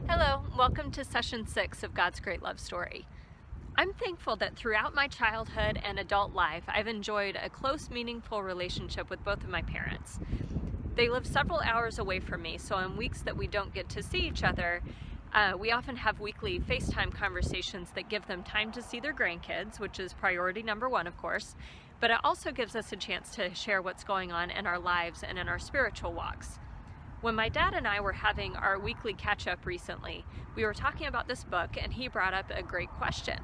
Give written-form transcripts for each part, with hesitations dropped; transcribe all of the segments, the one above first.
Hello, welcome to Session 6 of God's Great Love Story. I'm thankful that throughout my childhood and adult life, I've enjoyed a close, meaningful relationship with both of my parents. They live several hours away from me, so on weeks that we don't get to see each other, we often have weekly FaceTime conversations that give them time to see their grandkids, which is priority number one, of course, but it also gives us a chance to share what's going on in our lives and in our spiritual walks. When my dad and I were having our weekly catch-up recently, we were talking about this book and he brought up a great question.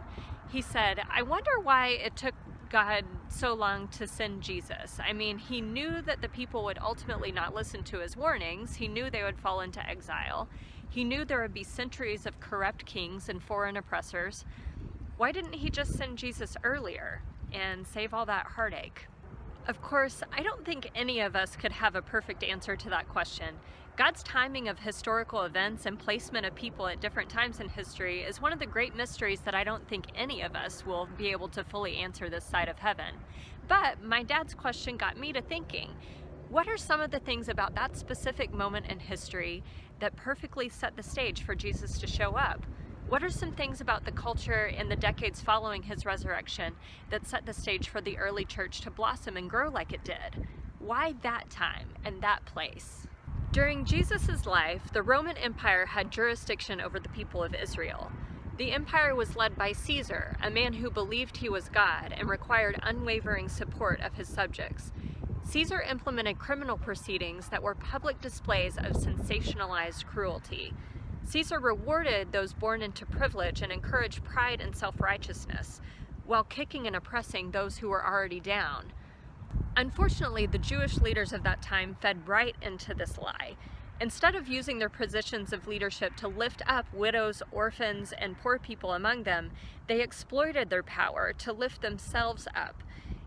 He said, I wonder why it took God so long to send Jesus. I mean, he knew that the people would ultimately not listen to his warnings. He knew they would fall into exile. He knew there would be centuries of corrupt kings and foreign oppressors. Why didn't he just send Jesus earlier and save all that heartache? Of course, I don't think any of us could have a perfect answer to that question. God's timing of historical events and placement of people at different times in history is one of the great mysteries that I don't think any of us will be able to fully answer this side of heaven. But my dad's question got me to thinking, what are some of the things about that specific moment in history that perfectly set the stage for Jesus to show up? What are some things about the culture in the decades following his resurrection that set the stage for the early church to blossom and grow like it did? Why that time and that place? During Jesus' life, the Roman Empire had jurisdiction over the people of Israel. The empire was led by Caesar, a man who believed he was God and required unwavering support of his subjects. Caesar implemented criminal proceedings that were public displays of sensationalized cruelty. Caesar rewarded those born into privilege and encouraged pride and self-righteousness, while kicking and oppressing those who were already down. Unfortunately, the Jewish leaders of that time fed right into this lie. Instead of using their positions of leadership to lift up widows, orphans, and poor people among them, they exploited their power to lift themselves up.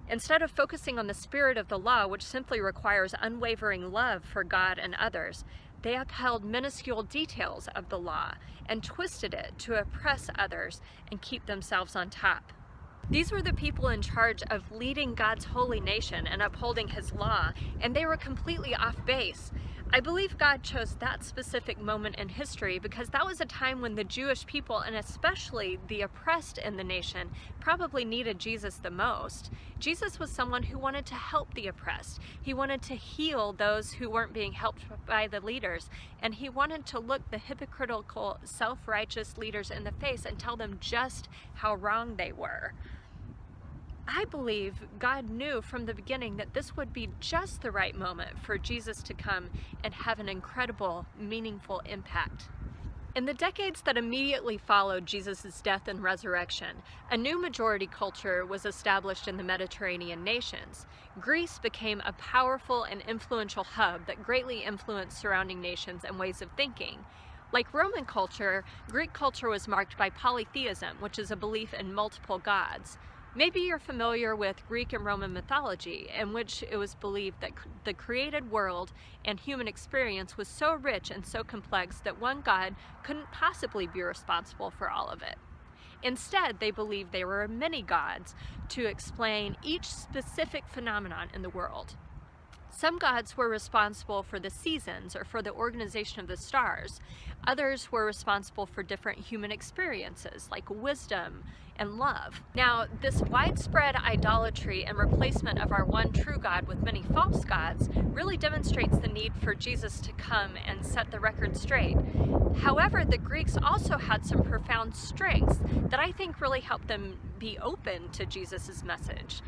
Instead of focusing on the spirit of the law, which simply requires unwavering love for God and others, they upheld minuscule details of the law and twisted it to oppress others and keep themselves on top. These were the people in charge of leading God's holy nation and upholding his law, and they were completely off base. I believe God chose that specific moment in history because that was a time when the Jewish people, and especially the oppressed in the nation, probably needed Jesus the most. Jesus was someone who wanted to help the oppressed. He wanted to heal those who weren't being helped by the leaders, and he wanted to look the hypocritical, self-righteous leaders in the face and tell them just how wrong they were. I believe God knew from the beginning that this would be just the right moment for Jesus to come and have an incredible, meaningful impact. In the decades that immediately followed Jesus' death and resurrection, a new majority culture was established in the Mediterranean nations. Greece became a powerful and influential hub that greatly influenced surrounding nations and ways of thinking. Like Roman culture, Greek culture was marked by polytheism, which is a belief in multiple gods. Maybe you're familiar with Greek and Roman mythology, in which it was believed that the created world and human experience was so rich and so complex that one god couldn't possibly be responsible for all of it. Instead, they believed there were many gods to explain each specific phenomenon in the world. Some gods were responsible for the seasons or for the organization of the stars. Others were responsible for different human experiences like wisdom and love. Now, this widespread idolatry and replacement of our one true God with many false gods really demonstrates the need for Jesus to come and set the record straight. However, the Greeks also had some profound strengths that I think really helped them be open to Jesus' message.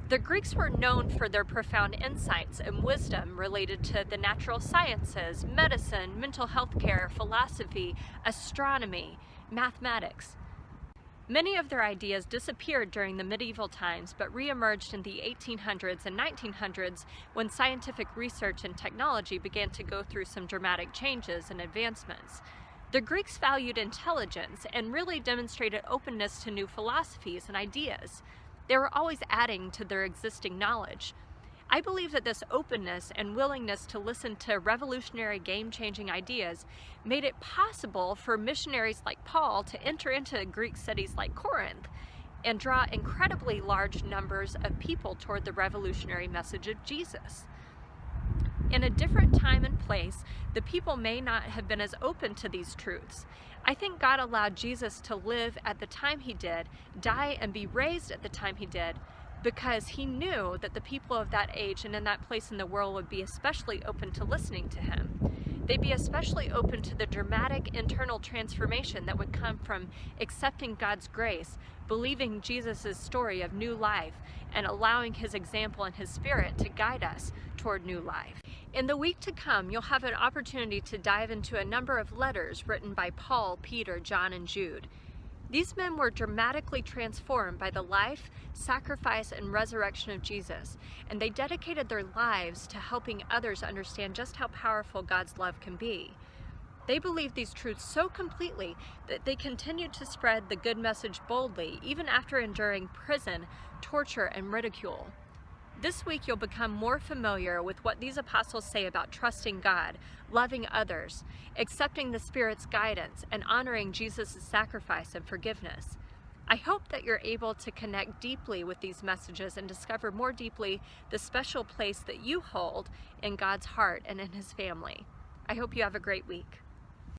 The Greeks were known for their profound insights and wisdom related to the natural sciences, medicine, mental health care, philosophy, astronomy, mathematics. Many of their ideas disappeared during the medieval times but re-emerged in the 1800s and 1900s when scientific research and technology began to go through some dramatic changes and advancements. The Greeks valued intelligence and really demonstrated openness to new philosophies and ideas. They were always adding to their existing knowledge. I believe that this openness and willingness to listen to revolutionary, game-changing ideas made it possible for missionaries like Paul to enter into Greek cities like Corinth and draw incredibly large numbers of people toward the revolutionary message of Jesus. In a different time and place, the people may not have been as open to these truths. I think God allowed Jesus to live at the time he did, die and be raised at the time he did, because he knew that the people of that age and in that place in the world would be especially open to listening to him. They'd be especially open to the dramatic internal transformation that would come from accepting God's grace, believing Jesus' story of new life, and allowing his example and his spirit to guide us toward new life. In the week to come, you'll have an opportunity to dive into a number of letters written by Paul, Peter, John, and Jude. These men were dramatically transformed by the life, sacrifice, and resurrection of Jesus, and they dedicated their lives to helping others understand just how powerful God's love can be. They believed these truths so completely that they continued to spread the good message boldly, even after enduring prison, torture, and ridicule. This week you'll become more familiar with what these apostles say about trusting God, loving others, accepting the Spirit's guidance, and honoring Jesus' sacrifice and forgiveness. I hope that you're able to connect deeply with these messages and discover more deeply the special place that you hold in God's heart and in his family. I hope you have a great week.